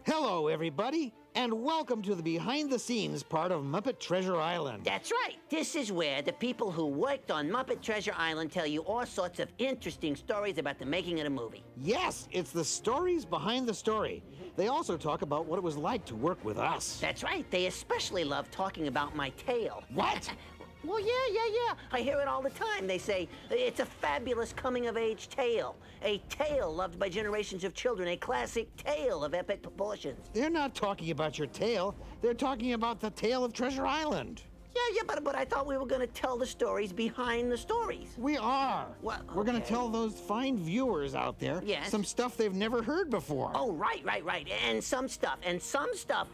Hello, everybody, and welcome to the behind-the-scenes part of Muppet Treasure Island. That's right. This is where the people who worked on Muppet Treasure Island tell you all sorts of interesting stories about the making of the movie. Yes, it's the stories behind the story. They also talk about what it was like to work with us. That's right. They especially love talking about my tail. What? Well, yeah. I hear it all the time. They say, it's a fabulous coming-of-age tale. A tale loved by generations of children. A classic tale of epic proportions. They're not talking about your tail. They're talking about the tale of Treasure Island. Yeah, but I thought we were going to tell the stories behind the stories. We are. Well, We're going to okay. tell those fine viewers out there some stuff they've never heard before. Oh, right. And some stuff,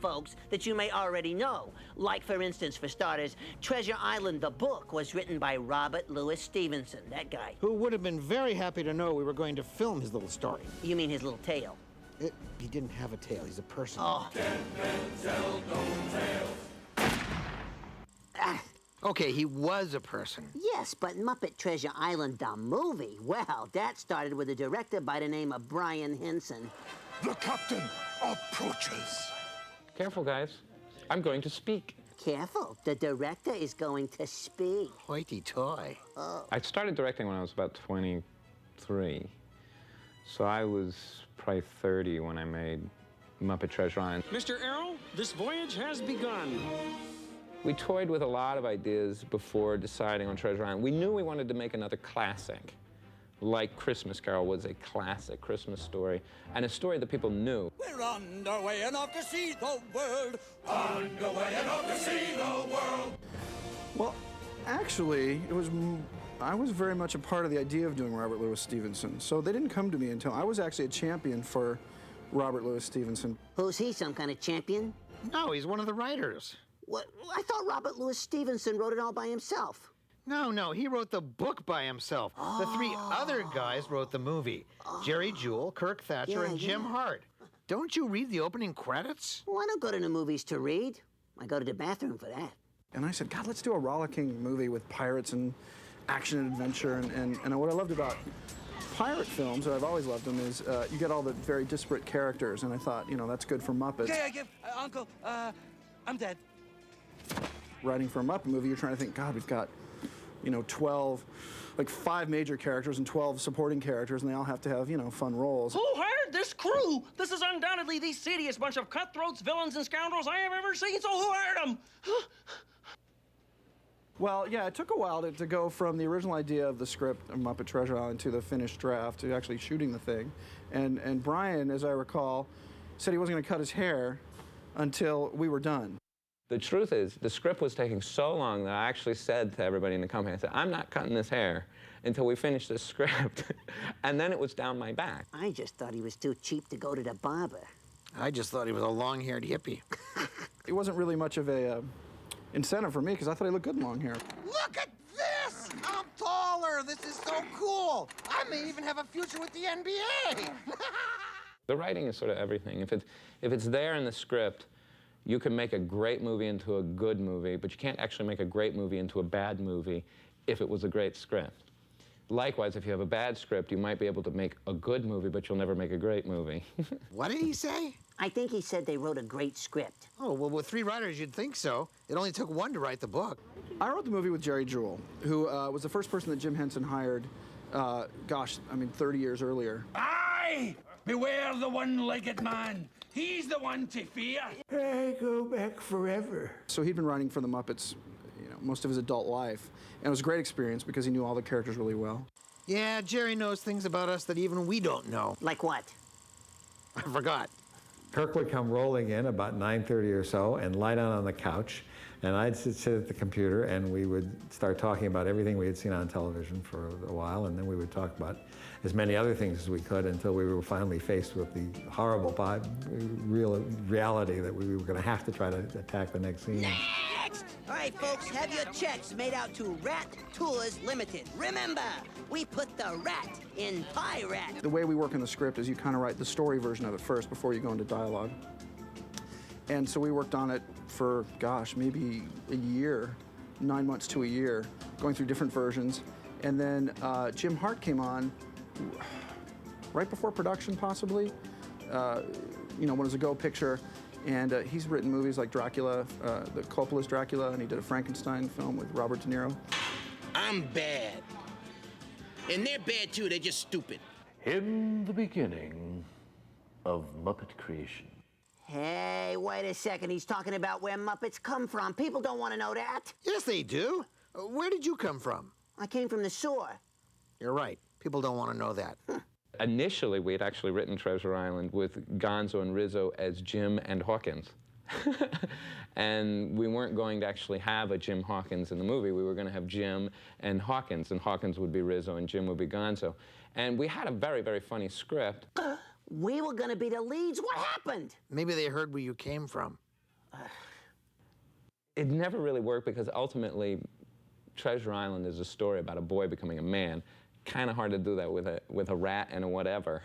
folks, that you may already know. Like, for instance, for starters, Treasure Island, the book, was written by Robert Louis Stevenson, that guy. Who would have been very happy to know we were going to film his little story. You mean his little tail? He didn't have a tail. He's a person. Oh. Dead men tell no tales. Okay, he was a person. Yes, but Muppet Treasure Island, the movie, well, that started with a director by the name of Brian Henson. The captain approaches. Careful, guys. I'm going to speak. Careful, the director is going to speak. Hoity-toy. I started directing when I was about 23. So I was probably 30 when I made Muppet Treasure Island. Mr. Errol, this voyage has begun. We toyed with a lot of ideas before deciding on Treasure Island. We knew we wanted to make another classic, like Christmas Carol was a classic Christmas story, and a story that people knew. We're on our way and off to see the world. On the way and off to see the world. Well, actually, I was very much a part of the idea of doing Robert Louis Stevenson. So they didn't come to me until I was actually a champion for Robert Louis Stevenson. Who's he, some kind of champion? No, he's one of the writers. What? I thought Robert Louis Stevenson wrote it all by himself. No, he wrote the book by himself. The three other guys wrote the movie. Jerry Jewell, Kirk Thatcher, and Jim Hart. Don't you read the opening credits? Well, I don't go to the movies to read. I go to the bathroom for that. And I said, God, let's do a rollicking movie with pirates and action and adventure. And what I loved about pirate films, and I've always loved them, is you get all the very disparate characters. And I thought, that's good for Muppets. Okay, I give Uncle, I'm dead. Writing for a Muppet movie, you're trying to think, God, we've got, 12, like 5 major characters and 12 supporting characters, and they all have to have, fun roles. Who hired this crew? This is undoubtedly the seediest bunch of cutthroats, villains, and scoundrels I have ever seen, so who hired them? Well, yeah, it took a while to go from the original idea of the script of Muppet Treasure Island to the finished draft to actually shooting the thing. And Brian, as I recall, said he wasn't going to cut his hair until we were done. The truth is, the script was taking so long that I actually said to everybody in the company, I said, I'm not cutting this hair until we finish this script. And then it was down my back. I just thought he was too cheap to go to the barber. I just thought he was a long-haired hippie. It wasn't really much of a incentive for me because I thought he looked good in long hair. Look at this! I'm taller. This is so cool. I may even have a future with the NBA. The writing is sort of everything. If it's there in the script, you can make a great movie into a good movie, but you can't actually make a great movie into a bad movie if it was a great script. Likewise, if you have a bad script, you might be able to make a good movie, but you'll never make a great movie. What did he say? I think he said they wrote a great script. Oh, well, with 3 writers, you'd think so. It only took 1 to write the book. I wrote the movie with Jerry Jewell, who was the first person that Jim Henson hired, 30 years earlier. Aye! Beware the one-legged man. He's the one to fear. I go back forever. So he'd been writing for the Muppets, most of his adult life. And it was a great experience because he knew all the characters really well. Yeah, Jerry knows things about us that even we don't know. Like what? I forgot. Kirk would come rolling in about 9:30 or so and lie down on the couch, and I'd sit at the computer, and we would start talking about everything we had seen on television for a while, and then we would talk about as many other things as we could until we were finally faced with the horrible reality that we were going to have to try to attack the next scene. Next! All right, folks, have your checks made out to Rat Tours Limited. Remember, we put the rat in Pirate. The way we work in the script is you kind of write the story version of it first before you go into dialogue. And so we worked on it for, maybe a year, 9 months to a year, going through different versions. And then Jim Hart came on right before production, possibly. was a go picture. And he's written movies like Dracula, the Coppola's Dracula, and he did a Frankenstein film with Robert De Niro. I'm bad. And they're bad too, they're just stupid. In the beginning of Muppet creation. Hey, wait a second. He's talking about where Muppets come from. People don't want to know that. Yes, they do. Where did you come from? I came from the sewer. You're right. People don't want to know that. Initially, we had actually written Treasure Island with Gonzo and Rizzo as Jim and Hawkins. And we weren't going to actually have a Jim Hawkins in the movie. We were going to have Jim and Hawkins would be Rizzo and Jim would be Gonzo. And we had a very, very funny script. We were going to be the leads. What happened? Maybe they heard where you came from. It never really worked because ultimately, Treasure Island is a story about a boy becoming a man. Kind of hard to do that with a rat and a whatever.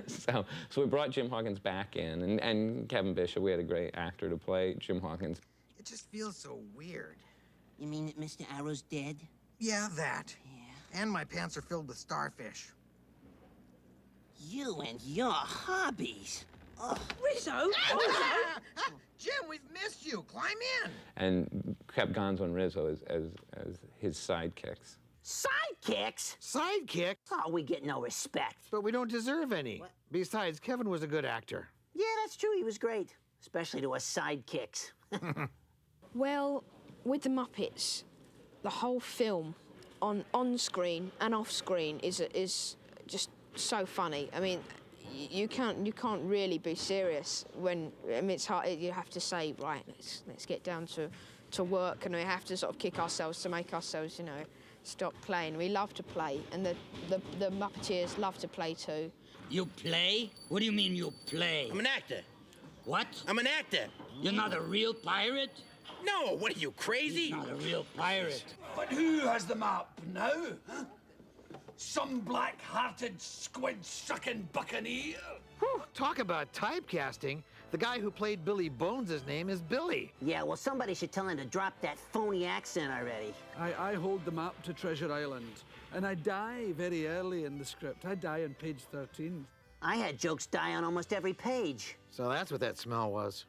so we brought Jim Hawkins back in, and Kevin Bishop. We had a great actor to play Jim Hawkins. It just feels so weird. You mean that Mr. Arrow's dead? Yeah, that. Yeah. And my pants are filled with starfish. You and your hobbies. Oh. Rizzo! Jim, we've missed you. Climb in. And kept Gonzo and Rizzo as his sidekicks. Sidekicks? Sidekick? Oh, we get no respect. But we don't deserve any. What? Besides, Kevin was a good actor. Yeah, that's true. He was great. Especially to us sidekicks. Well, with the Muppets, the whole film, on screen and off screen, is just so funny. I mean, you can't really be serious when, I mean, it's hard. You have to say, right, let's get down to work, and we have to sort of kick ourselves to make ourselves, stop playing. We love to play, and the Muppeteers love to play too. You play? What do you mean you play? I'm an actor. What? I'm an actor. You're not a real pirate? No, what are you, crazy? He's not a real pirate. But who has the map now? Huh? Some black-hearted, squid-sucking buccaneer? Whew, talk about typecasting. The guy who played Billy Bones' name is Billy. Yeah, well, somebody should tell him to drop that phony accent already. I hold the map to Treasure Island, and I die very early in the script. I die on page 13. I had jokes die on almost every page. So that's what that smell was.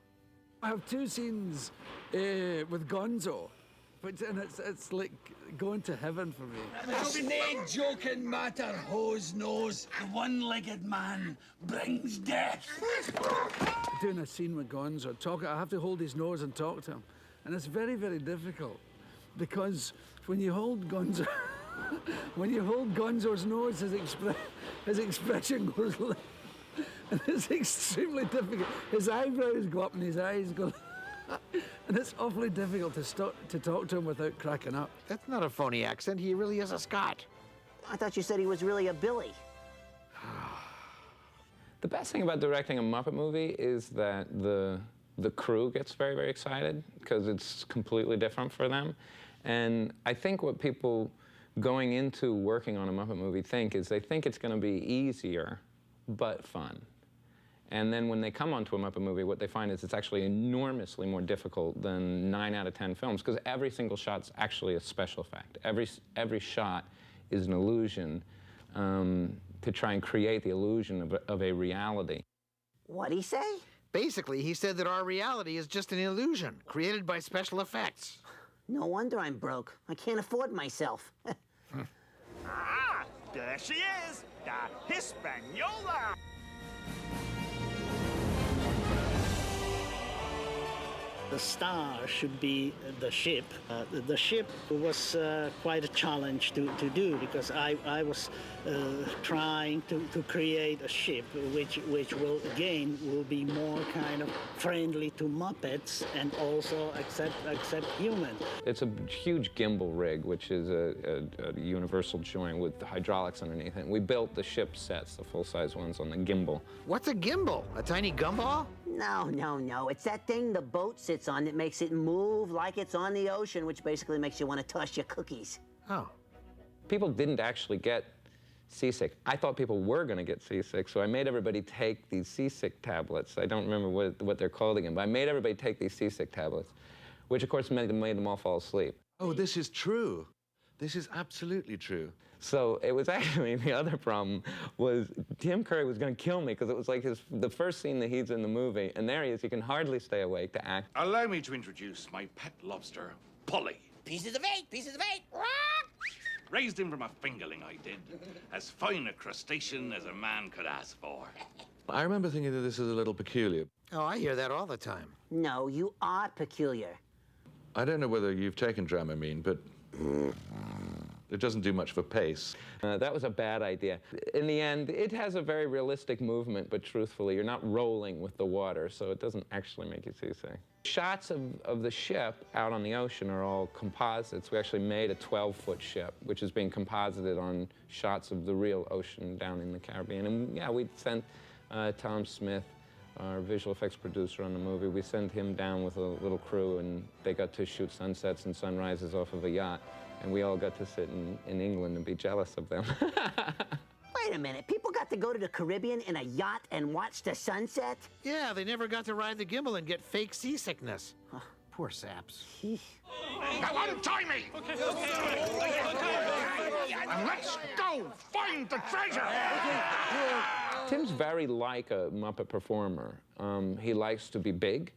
I have 2 scenes with Gonzo, and it's like going to heaven for me. It's nae joking matter, hose nose. The one-legged man brings death. Doing a scene with Gonzo, I have to hold his nose and talk to him. And it's very, very difficult because when you hold Gonzo, when you hold Gonzo's nose, his expression goes like, and it's extremely difficult. His eyebrows go up and his eyes go, and it's awfully difficult to talk to him without cracking up. That's not a phony accent. He really is a Scot. I thought you said he was really a Billy. The best thing about directing a Muppet movie is that the crew gets very, very excited because it's completely different for them. And I think what people going into working on a Muppet movie think is they think it's going to be easier but fun. And then when they come onto a Muppet movie, what they find is it's actually enormously more difficult than 9 out of 10 films because every single shot's actually a special effect. Every shot is an illusion to try and create the illusion of a reality. What'd he say? Basically, he said that our reality is just an illusion created by special effects. No wonder I'm broke. I can't afford myself. Ah, there she is, the Hispaniola. The star should be the ship. The ship was quite a challenge to do because I was trying to create a ship which will be more kind of friendly to Muppets and also accept humans. It's a huge gimbal rig, which is a universal joint with hydraulics underneath it. We built the ship sets, the full-size ones, on the gimbal. What's a gimbal? A tiny gumball? No. It's that thing the boat sits on that makes it move like it's on the ocean, which basically makes you want to toss your cookies. Oh. People didn't actually get seasick. I thought people were going to get seasick, so I made everybody take these seasick tablets. I don't remember what they're called again, but I made everybody take these seasick tablets, which of course made them all fall asleep. Oh, this is true. This is absolutely true. So it was actually, the other problem was Tim Curry was going to kill me because it was like the first scene that he's in the movie, and there he is, he can hardly stay awake to act. Allow me to introduce my pet lobster, Polly. Pieces of eight, pieces of eight. Raised him from a fingerling, I did. As fine a crustacean as a man could ask for. I remember thinking that this is a little peculiar. Oh, I hear that all the time. No, you are peculiar. I don't know whether you've taken Dramamine, but it doesn't do much for pace. That was a bad idea. In the end, it has a very realistic movement, but truthfully, you're not rolling with the water, so it doesn't actually make you seasick. Shots of the ship out on the ocean are all composites. We actually made a 12-foot ship, which is being composited on shots of the real ocean down in the Caribbean. And yeah, we sent Tom Smith, our visual effects producer on the movie, we sent him down with a little crew, and they got to shoot sunsets and sunrises off of a yacht. And we all got to sit in England and be jealous of them. Wait a minute, people got to go to the Caribbean in a yacht and watch the sunset? Yeah, they never got to ride the gimbal and get fake seasickness. Poor saps. Now untie me! And let's go find the treasure! Tim's very like a Muppet performer. He likes to be big,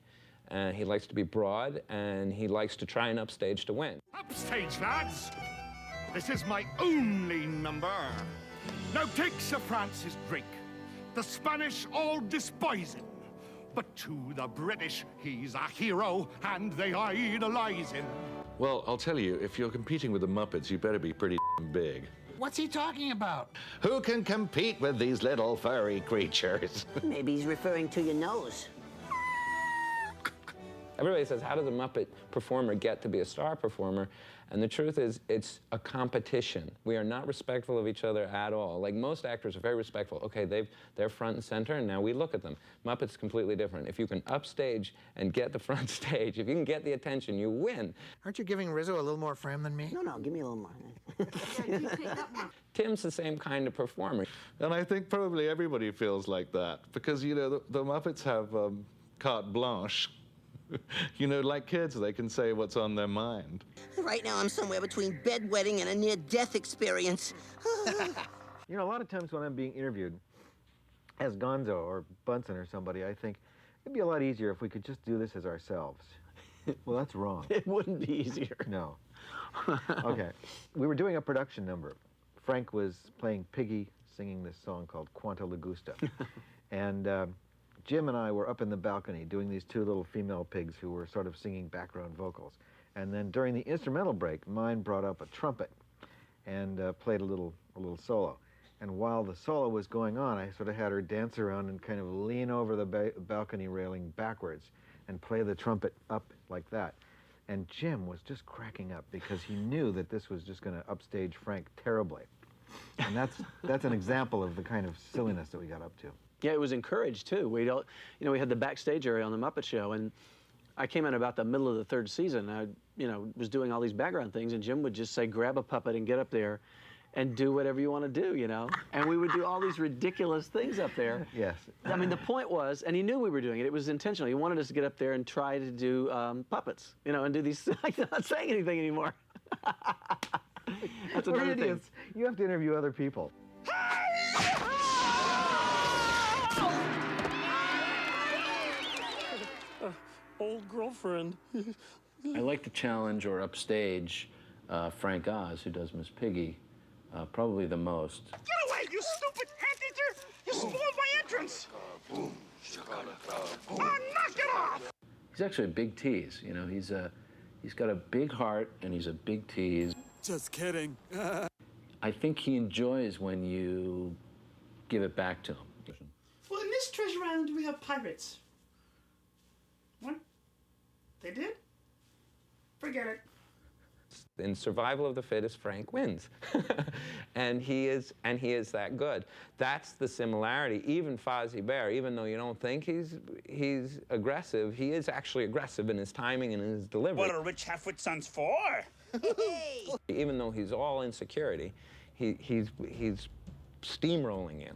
and he likes to be broad, and he likes to try and upstage to win. Upstage, lads! This is my only number. Now take Sir Francis Drake. The Spanish all despise him, but to the British he's a hero, and they idolize him. Well, I'll tell you, if you're competing with the Muppets, you better be pretty big. What's he talking about? Who can compete with these little furry creatures? Maybe he's referring to your nose. Everybody says, how does a Muppet performer get to be a star performer? And the truth is, it's a competition. We are not respectful of each other at all. Like, most actors are very respectful. Okay, they're front and center, and now we look at them. Muppet's completely different. If you can upstage and get the front stage, if you can get the attention, you win. Aren't you giving Rizzo a little more frame than me? No, give me a little more. Tim's the same kind of performer. And I think probably everybody feels like that, because, you know, the Muppets have carte blanche. You know, like kids, they can say what's on their mind. Right now, I'm somewhere between bedwetting and a near-death experience. You know, a lot of times when I'm being interviewed as Gonzo or Bunsen or somebody, I think it'd be a lot easier if we could just do this as ourselves. Well, that's wrong. It wouldn't be easier. No. Okay. We were doing a production number. Frank was playing Piggy, singing this song called Quanta Lagusta. And Jim and I were up in the balcony doing these two little female pigs who were sort of singing background vocals. And then during the instrumental break, mine brought up a trumpet and played a little solo. And while the solo was going on, I sort of had her dance around and kind of lean over the balcony railing backwards and play the trumpet up like that. And Jim was just cracking up because he knew that this was just going to upstage Frank terribly. And that's an example of the kind of silliness that we got up to. Yeah, it was encouraged too. We don't, you know, we had the backstage area on the Muppet Show, and I came in about the middle of the third season. I, you know, was doing all these background things, and Jim would just say, grab a puppet and get up there and do whatever you want to do, you know? And we would do all these ridiculous things up there. Yes. I mean, the point was, and he knew we were doing it, it was intentional. He wanted us to get up there and try to do puppets, you know, and do these, I'm not saying anything anymore. That's another thing. Idiots. You have to interview other people. Old girlfriend. I like to challenge or upstage Frank Oz, who does Miss Piggy, probably the most. Get away, you stupid anteater! You spoiled my entrance! Oh, knock it off! He's actually a big tease. You know, he's got a big heart and he's a big tease. Just kidding. I think he enjoys when you give it back to him. Well, in this treasure island, we have pirates. What? They did? Forget it. In survival of the fittest, Frank wins. and he is that good. That's the similarity. Even Fozzie Bear, even though you don't think he's aggressive, he is actually aggressive in his timing and in his delivery. What are rich half-wit sons for? Even though he's all insecurity, he's steamrolling you.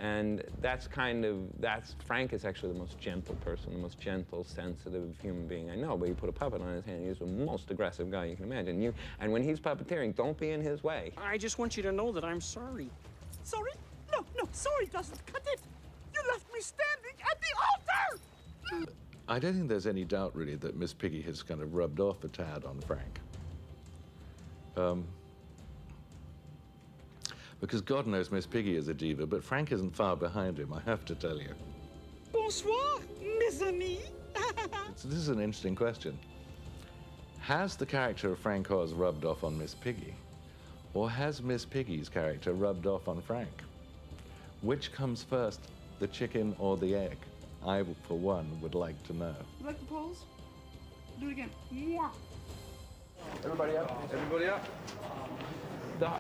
And Frank is actually the most gentle person, the most gentle, sensitive human being I know, but you put a puppet on his hand, he's the most aggressive guy you can imagine. And when he's puppeteering, don't be in his way. I just want you to know that I'm sorry. Sorry? No, sorry doesn't cut it. You left me standing at the altar! I don't think there's any doubt, really, that Miss Piggy has kind of rubbed off a tad on Frank. Because God knows Miss Piggy is a diva, but Frank isn't far behind him, I have to tell you. Bonsoir, mes amis. So this is an interesting question. Has the character of Frank Oz rubbed off on Miss Piggy? Or has Miss Piggy's character rubbed off on Frank? Which comes first, the chicken or the egg? I, for one, would like to know. You like the pose? Do it again. Mwah. Everybody up. Everybody up.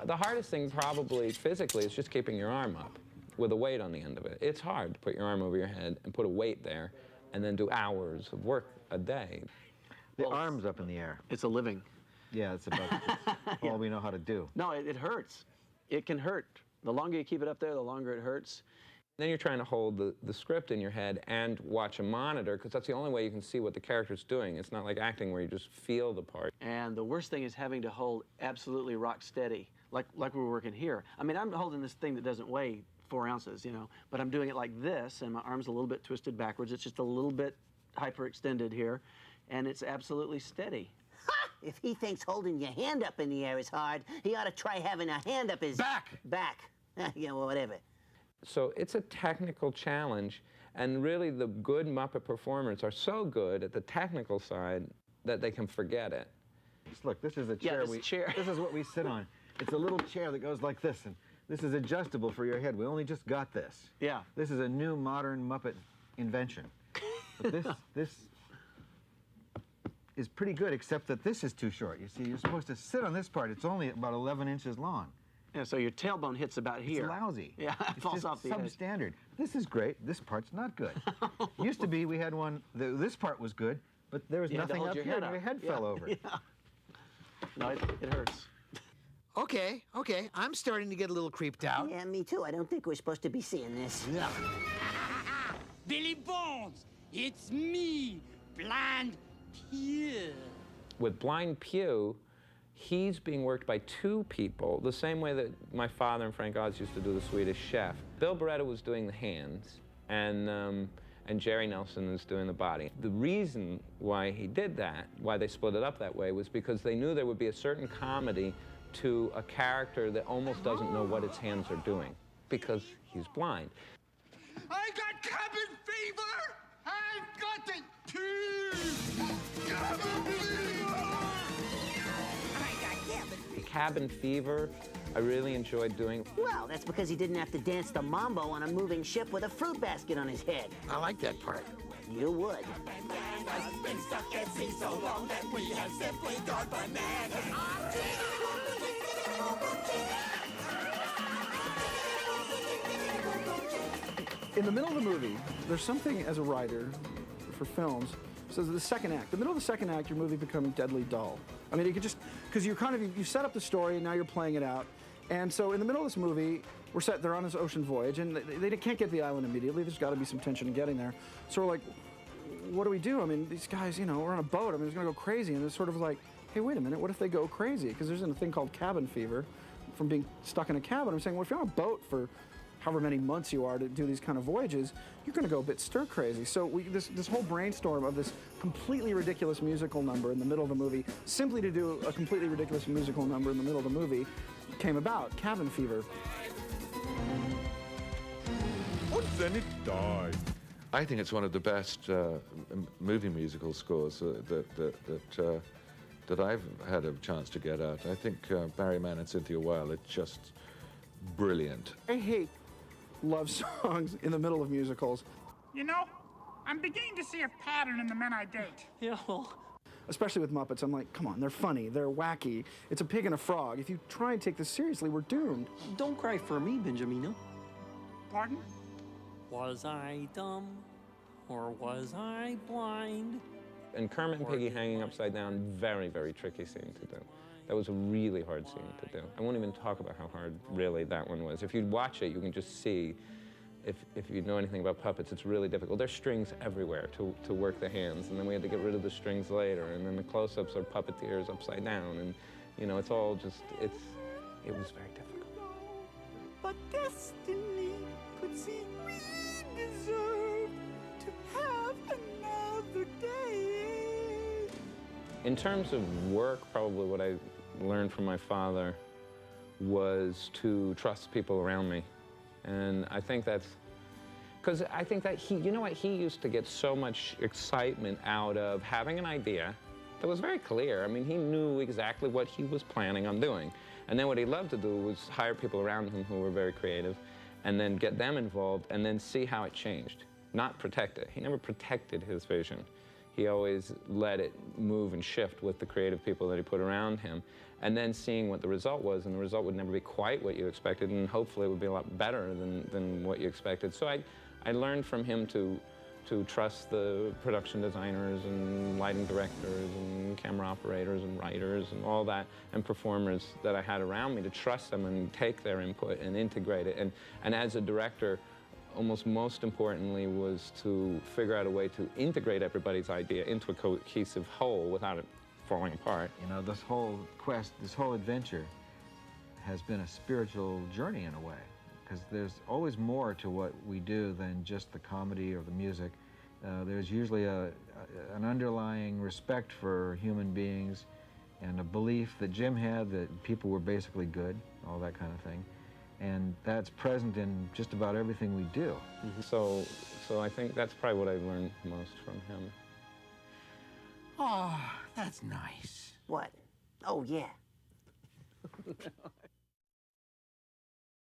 The hardest thing probably physically is just keeping your arm up with a weight on the end of it. It's hard to put your arm over your head and put a weight there and then do hours of work a day. The arm's up in the air. It's a living. Yeah, it's about all we know how to do. No, it hurts. It can hurt. The longer you keep it up there, the longer it hurts. Then you're trying to hold the script in your head and watch a monitor, because that's the only way you can see what the character's doing. It's not like acting where you just feel the part. And the worst thing is having to hold absolutely rock steady, like we're working here. I mean, I'm holding this thing that doesn't weigh 4 ounces, you know, but I'm doing it like this, and my arm's a little bit twisted backwards. It's just a little bit hyperextended here, and it's absolutely steady. If he thinks holding your hand up in the air is hard, he ought to try having a hand up his... Back. Yeah, well, whatever. So it's a technical challenge, and really the good Muppet performers are so good at the technical side that they can forget it. Look, this is a chair. This is what we sit on. It's a little chair that goes like this, and this is adjustable for your head. We only just got this. Yeah. This is a new modern Muppet invention. But this is pretty good, except that this is too short. You see, you're supposed to sit on this part. It's only about 11 inches long. Yeah, so your tailbone hits about here. It's lousy. Yeah, it falls just off the edge. substandard. This is great. This part's not good. Used to be we had one, this part was good, but there was nothing up here and your head fell over. Yeah. No, it hurts. Okay, I'm starting to get a little creeped out. Yeah, me too. I don't think we're supposed to be seeing this. Yeah. Billy Bones, it's me, Blind Pew. With Blind Pew, he's being worked by 2 people, the same way that my father and Frank Oz used to do the Swedish Chef. Bill Barretta was doing the hands, and Jerry Nelson is doing the body. The reason why he did that, why they split it up that way, was because they knew there would be a certain comedy to a character that almost doesn't know what its hands are doing, because he's blind. I got cabin fever! I've got it too! Cabin fever! I got cabin fever. Cabin Fever, I really enjoyed doing. Well, that's because he didn't have to dance the mambo on a moving ship with a fruit basket on his head. I like that part. You would. Been stuck at sea so long that we have simply gone bananas. In the middle of the movie, there's something as a writer for films, says the second act. The middle of the second act, your movie becomes deadly dull. I mean, you could just, because you're kind of, you set up the story and now you're playing it out. And so in the middle of this movie, they're on this ocean voyage and they can't get to the island immediately. There's got to be some tension in getting there. So we're like, what do we do? I mean, these guys, you know, we're on a boat. I mean, it's going to go crazy. And it's sort of like, hey, wait a minute, what if they go crazy? Because there's a thing called cabin fever from being stuck in a cabin. I'm saying, well, if you're on a boat for however many months you are to do these kind of voyages, you're going to go a bit stir crazy. So this whole brainstorm of this completely ridiculous musical number in the middle of the movie, simply to do a completely ridiculous musical number in the middle of the movie, came about. Cabin Fever. And then it died. I think it's one of the best movie musical scores that I've had a chance to get at. I think Barry Mann and Cynthia Weil are just brilliant. I hate love songs in the middle of musicals. You know, I'm beginning to see a pattern in the men I date. Yeah, well. Especially with Muppets, I'm like, come on, they're funny, they're wacky. It's a pig and a frog. If you try and take this seriously, we're doomed. Don't cry for me, Benjamina. Pardon? Was I dumb or was I blind? And Kermit and Piggy hanging upside down, very, very tricky scene to do. That was a really hard scene to do. I won't even talk about how hard really that one was. If you watch it, you can just see if you know anything about puppets, it's really difficult. There's strings everywhere to work the hands, and then we had to get rid of the strings later, and then the close-ups are puppeteers upside down, and you know, it's all just, it was very difficult. But destiny could see we deserve to have another day. In terms of work, probably what I learned from my father was to trust people around me. And I think that's, because I think that he, you know what, he used to get so much excitement out of having an idea that was very clear. I mean, he knew exactly what he was planning on doing. And then what he loved to do was hire people around him who were very creative and then get them involved and then see how it changed, not protect it. He never protected his vision. He always let it move and shift with the creative people that he put around him, and then seeing what the result was, and the result would never be quite what you expected, and hopefully it would be a lot better than what you expected. So I learned from him to trust the production designers and lighting directors and camera operators and writers and all that, and performers that I had around me, to trust them and take their input and integrate it. And as a director, almost most importantly, was to figure out a way to integrate everybody's idea into a cohesive whole without it falling apart. You know, this whole quest, this whole adventure has been a spiritual journey in a way, because there's always more to what we do than just the comedy or the music. There's usually an underlying respect for human beings and a belief that Jim had that people were basically good, all that kind of thing. And that's present in just about everything we do. Mm-hmm. So I think that's probably what I learned most from him. Oh, that's nice. What? Oh, yeah.